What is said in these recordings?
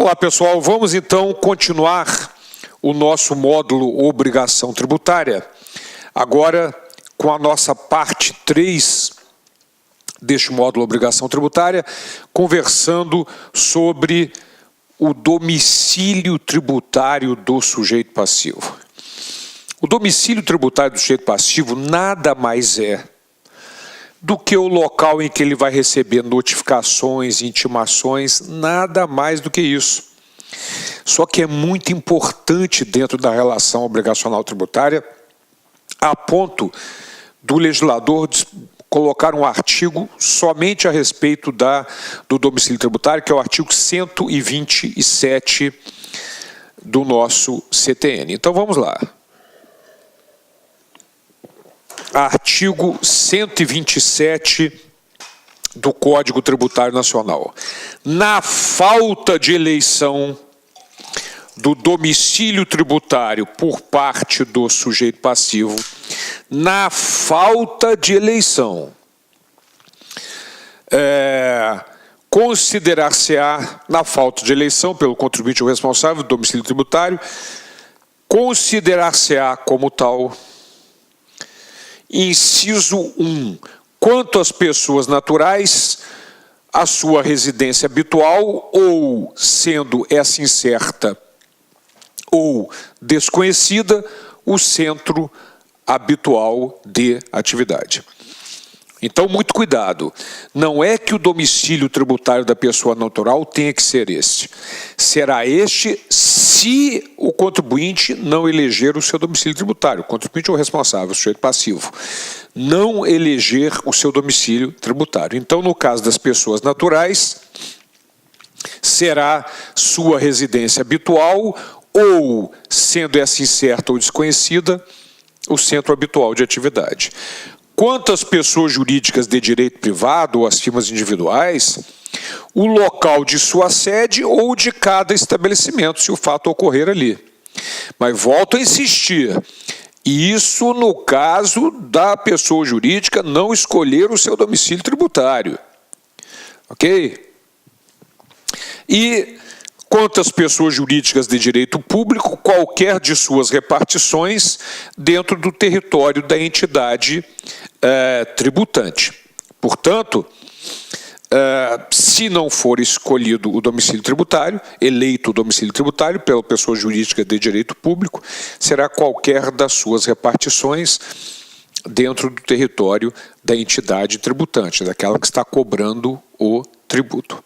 Olá, pessoal. Vamos então continuar o nosso módulo Obrigação Tributária, agora com a nossa parte 3 deste módulo Obrigação Tributária, conversando sobre o domicílio tributário do sujeito passivo. O domicílio tributário do sujeito passivo nada mais é do que o local em que ele vai receber notificações, intimações, nada mais do que isso. Só que é muito importante dentro da relação obrigacional tributária, a ponto do legislador colocar um artigo somente a respeito do domicílio tributário, que é o artigo 127 do nosso CTN. Então vamos lá. Artigo 127 do Código Tributário Nacional. Na falta de eleição do domicílio tributário por parte do sujeito passivo, na falta de eleição, considerar-se-á, na falta de eleição pelo contribuinte ou responsável do domicílio tributário, considerar-se-á como tal. Inciso 1. Quanto às pessoas naturais, a sua residência habitual, ou, sendo essa incerta ou desconhecida, o centro habitual de atividade. Então, muito cuidado. Não é que o domicílio tributário da pessoa natural tenha que ser este. Será este se o contribuinte não eleger o seu domicílio tributário. O contribuinte é o responsável, o sujeito passivo. Não eleger o seu domicílio tributário. Então, no caso das pessoas naturais, será sua residência habitual ou, sendo essa incerta ou desconhecida, o centro habitual de atividade. Quanto às pessoas jurídicas de direito privado ou às firmas individuais, o local de sua sede ou de cada estabelecimento, se o fato ocorrer ali. Mas volto a insistir, isso no caso da pessoa jurídica não escolher o seu domicílio tributário. Ok? E quanto às pessoas jurídicas de direito público, qualquer de suas repartições dentro do território da entidade tributante. Portanto, se não for escolhido o domicílio tributário, eleito o domicílio tributário pela pessoa jurídica de direito público, será qualquer das suas repartições dentro do território da entidade tributante, daquela que está cobrando o tributo.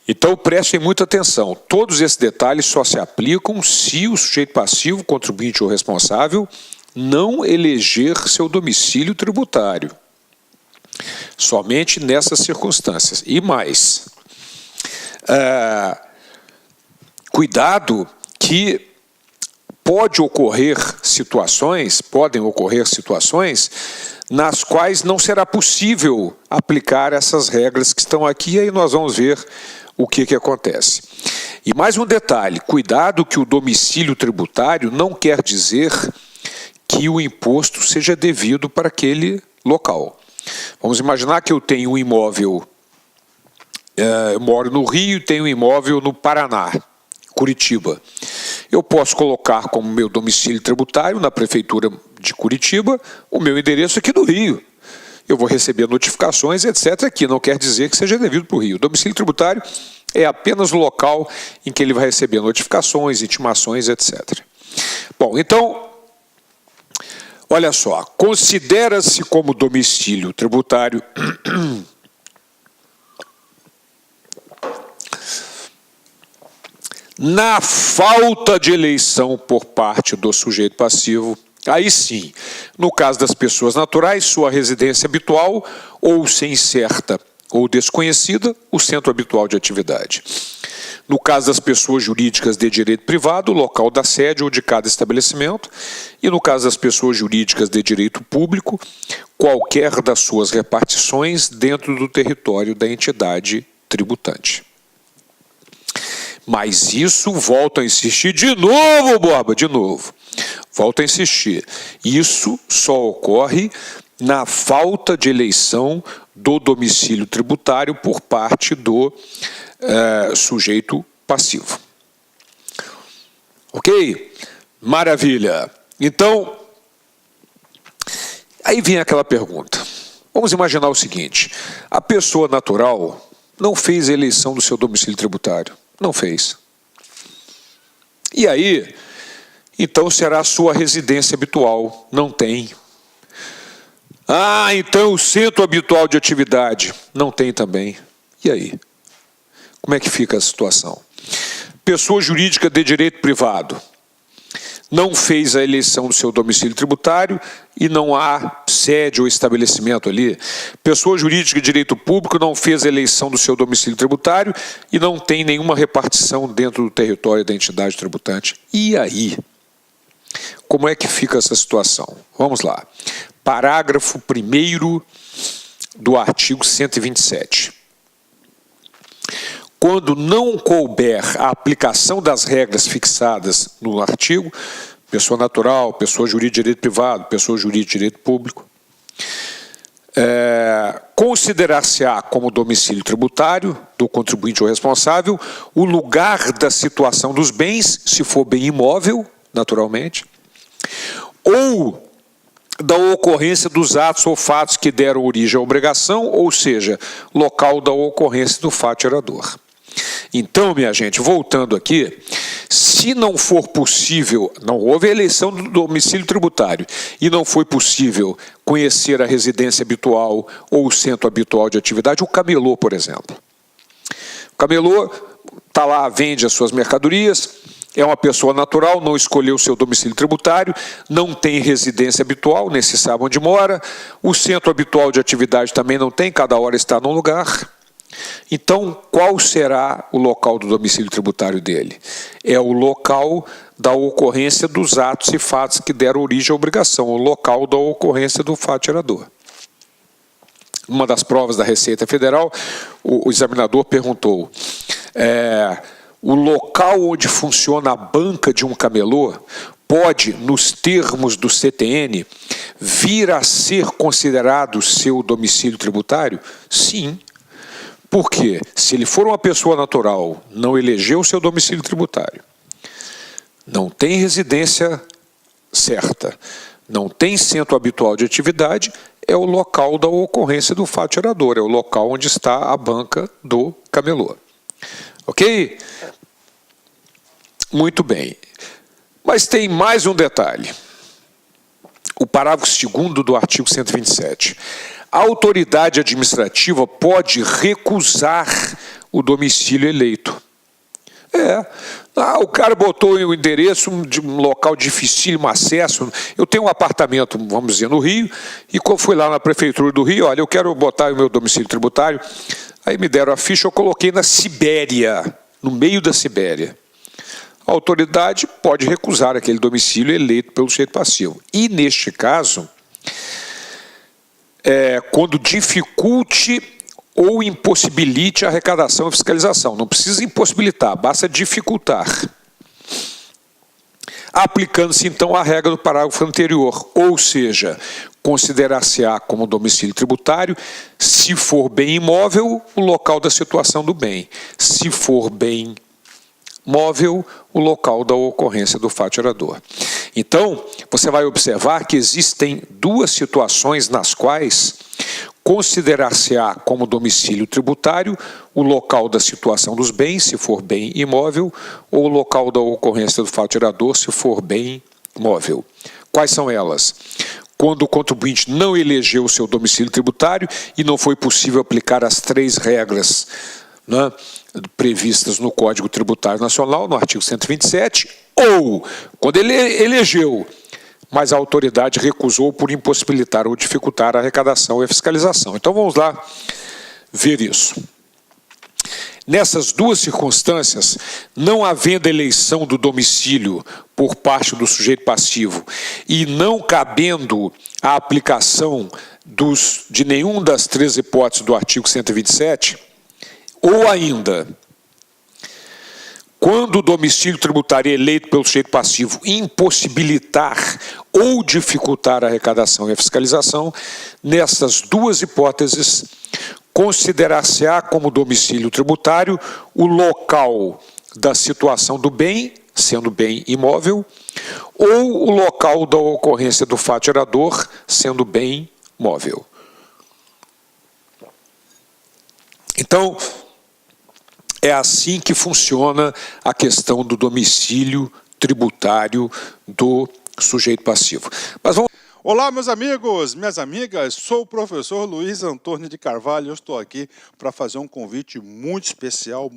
Então, prestem muita atenção. Todos esses detalhes só se aplicam se o sujeito passivo, contribuinte ou responsável, não eleger seu domicílio tributário. Somente nessas circunstâncias. E mais, cuidado que podem ocorrer situações nas quais não será possível aplicar essas regras que estão aqui, e aí nós vamos ver o que acontece. E mais um detalhe, cuidado que o domicílio tributário não quer dizer que o imposto seja devido para aquele local. Vamos imaginar que eu tenho um imóvel, eu moro no Rio e tenho um imóvel no Paraná, Curitiba. Eu posso colocar como meu domicílio tributário na Prefeitura de Curitiba o meu endereço aqui do Rio. Eu vou receber notificações, etc. aqui, não quer dizer que seja devido para o Rio. O domicílio tributário é apenas o local em que ele vai receber notificações, intimações, etc. Bom, então, olha só, considera-se como domicílio tributário na falta de eleição por parte do sujeito passivo. Aí sim, no caso das pessoas naturais, sua residência habitual ou, se incerta ou desconhecida, o centro habitual de atividade. No caso das pessoas jurídicas de direito privado, o local da sede ou de cada estabelecimento. E no caso das pessoas jurídicas de direito público, qualquer das suas repartições dentro do território da entidade tributante. Mas isso, volto a insistir de novo, Borba, de novo. Volto a insistir. Isso só ocorre na falta de eleição do domicílio tributário por parte do sujeito passivo. Ok? Maravilha. Então, aí vem aquela pergunta. Vamos imaginar o seguinte: a pessoa natural não fez a eleição do seu domicílio tributário. Não fez. E aí, então será a sua residência habitual. Não tem. Ah, então o centro habitual de atividade. Não tem também. E aí? Como é que fica a situação? Pessoa jurídica de direito privado não fez a eleição do seu domicílio tributário e não há sede ou estabelecimento ali. Pessoa jurídica de direito público não fez a eleição do seu domicílio tributário e não tem nenhuma repartição dentro do território da entidade tributante. E aí? Como é que fica essa situação? Vamos lá. Parágrafo 1º do artigo 127. Quando não couber a aplicação das regras fixadas no artigo, pessoa natural, pessoa jurídica de direito privado, pessoa jurídica de direito público, considerar-se-á como domicílio tributário do contribuinte ou responsável o lugar da situação dos bens, se for bem imóvel, naturalmente, ou da ocorrência dos atos ou fatos que deram origem à obrigação, ou seja, local da ocorrência do fato gerador. Então, minha gente, voltando aqui, se não for possível, não houve eleição do domicílio tributário e não foi possível conhecer a residência habitual ou o centro habitual de atividade, o camelô, por exemplo. O camelô está lá, vende as suas mercadorias, é uma pessoa natural, não escolheu o seu domicílio tributário, não tem residência habitual, nem se sabe onde mora, o centro habitual de atividade também não tem, cada hora está num lugar. Então, qual será o local do domicílio tributário dele? É o local da ocorrência dos atos e fatos que deram origem à obrigação, o local da ocorrência do fato gerador. Uma das provas da Receita Federal, o examinador perguntou, o local onde funciona a banca de um camelô pode, nos termos do CTN, vir a ser considerado seu domicílio tributário? Sim. Por quê? Se ele for uma pessoa natural, não elegeu o seu domicílio tributário, não tem residência certa, não tem centro habitual de atividade, é o local da ocorrência do fato gerador, é o local onde está a banca do camelô. Ok? Muito bem. Mas tem mais um detalhe. O parágrafo 2º do artigo 127. A autoridade administrativa pode recusar o domicílio eleito. O cara botou o endereço de um local dificílimo acesso. Eu tenho um apartamento, vamos dizer, no Rio, e quando fui lá na prefeitura do Rio, olha, eu quero botar o meu domicílio tributário. Aí me deram a ficha, eu coloquei na Sibéria, no meio da Sibéria. A autoridade pode recusar aquele domicílio eleito pelo sujeito passivo. E, neste caso, quando dificulte ou impossibilite a arrecadação e fiscalização. Não precisa impossibilitar, basta dificultar. Aplicando-se, então, a regra do parágrafo anterior, ou seja, considerar-se-á como domicílio tributário, se for bem imóvel, o local da situação do bem. Se for bem móvel, o local da ocorrência do fato gerador. Então, você vai observar que existem duas situações nas quais considerar-se-á como domicílio tributário o local da situação dos bens, se for bem imóvel, ou o local da ocorrência do fato gerador, se for bem móvel. Quais são elas? Quando o contribuinte não elegeu o seu domicílio tributário e não foi possível aplicar as 3 regras, né, previstas no Código Tributário Nacional, no artigo 127, ou quando ele elegeu, mas a autoridade recusou por impossibilitar ou dificultar a arrecadação e a fiscalização. Então vamos lá ver isso. Nessas duas circunstâncias, não havendo eleição do domicílio por parte do sujeito passivo e não cabendo a aplicação de nenhuma das 3 hipóteses do artigo 127, ou ainda, Quando o domicílio tributário é eleito pelo sujeito passivo impossibilitar ou dificultar a arrecadação e a fiscalização, nessas duas hipóteses, considerar-se-á como domicílio tributário o local da situação do bem, sendo bem imóvel, ou o local da ocorrência do fato gerador, sendo bem móvel. Então, é assim que funciona a questão do domicílio tributário do sujeito passivo. Mas vamos... Olá, meus amigos, minhas amigas, sou o professor Luiz Antônio de Carvalho e eu estou aqui para fazer um convite muito especial,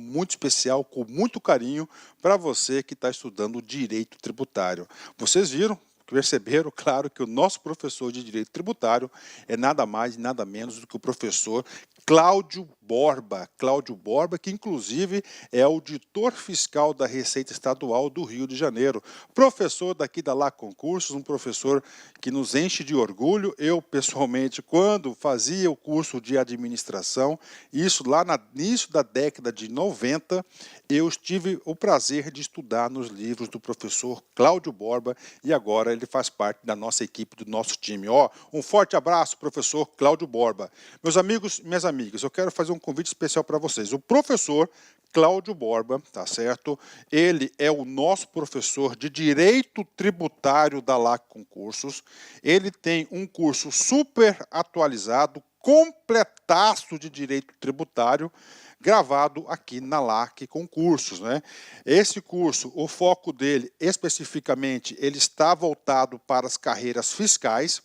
com muito carinho para você que está estudando Direito Tributário. Vocês viram? Perceberam, claro, que o nosso professor de Direito Tributário é nada mais e nada menos do que o professor Cláudio Borba, que inclusive é auditor fiscal da Receita Estadual do Rio de Janeiro, professor daqui da Lá Concursos, um professor que nos enche de orgulho. Eu, pessoalmente, quando fazia o curso de administração, isso lá no início da década de 90, eu tive o prazer de estudar nos livros do professor Cláudio Borba e agora ele faz parte da nossa equipe, do nosso time. Um forte abraço, professor Cláudio Borba. Meus amigos, minhas amigas, eu quero fazer um convite especial para vocês. O professor Cláudio Borba, tá certo? Ele é o nosso professor de Direito Tributário da LAC Concursos. Ele tem um curso super atualizado, completaço de Direito Tributário, gravado aqui na LAC Concursos, né? Esse curso, o foco dele especificamente, ele está voltado para as carreiras fiscais.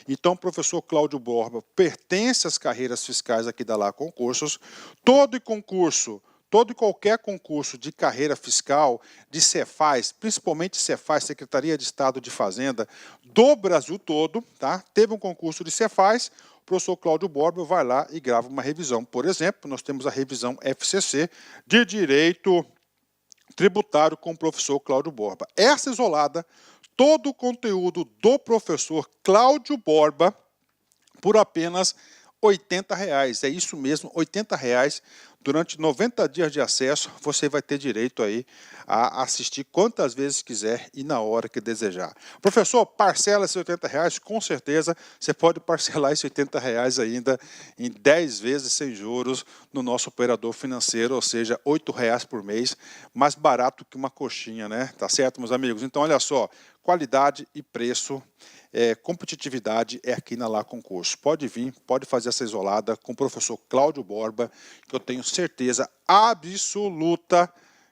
Então, o professor Cláudio Borba pertence às carreiras fiscais aqui da LAC Concursos. Todo e qualquer concurso de carreira fiscal, de Cefaz, principalmente Cefaz, Secretaria de Estado de Fazenda, do Brasil todo, tá? Teve um concurso de Cefaz, o professor Cláudio Borba vai lá e grava uma revisão. Por exemplo, nós temos a revisão FCC de Direito Tributário com o professor Cláudio Borba. Essa isolada, todo o conteúdo do professor Cláudio Borba por apenas R$ 80. É isso mesmo, R$ 80. Durante 90 dias de acesso, você vai ter direito aí a assistir quantas vezes quiser e na hora que desejar. Professor, parcela esses R$ 80, com certeza você pode parcelar esses R$ 80 ainda em 10 vezes sem juros no nosso operador financeiro, ou seja, R$ 8 por mês, mais barato que uma coxinha, né? Tá certo, meus amigos? Então, olha só, qualidade e preço, competitividade é aqui na Lá Concurso. Pode vir, pode fazer essa isolada com o professor Cláudio Borba, que eu tenho certeza absoluta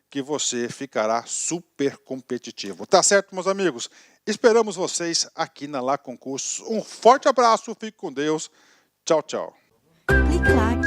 que você ficará super competitivo. Tá certo, meus amigos? Esperamos vocês aqui na Lá Concursos. Um forte abraço, fique com Deus. Tchau, tchau. Clique lá.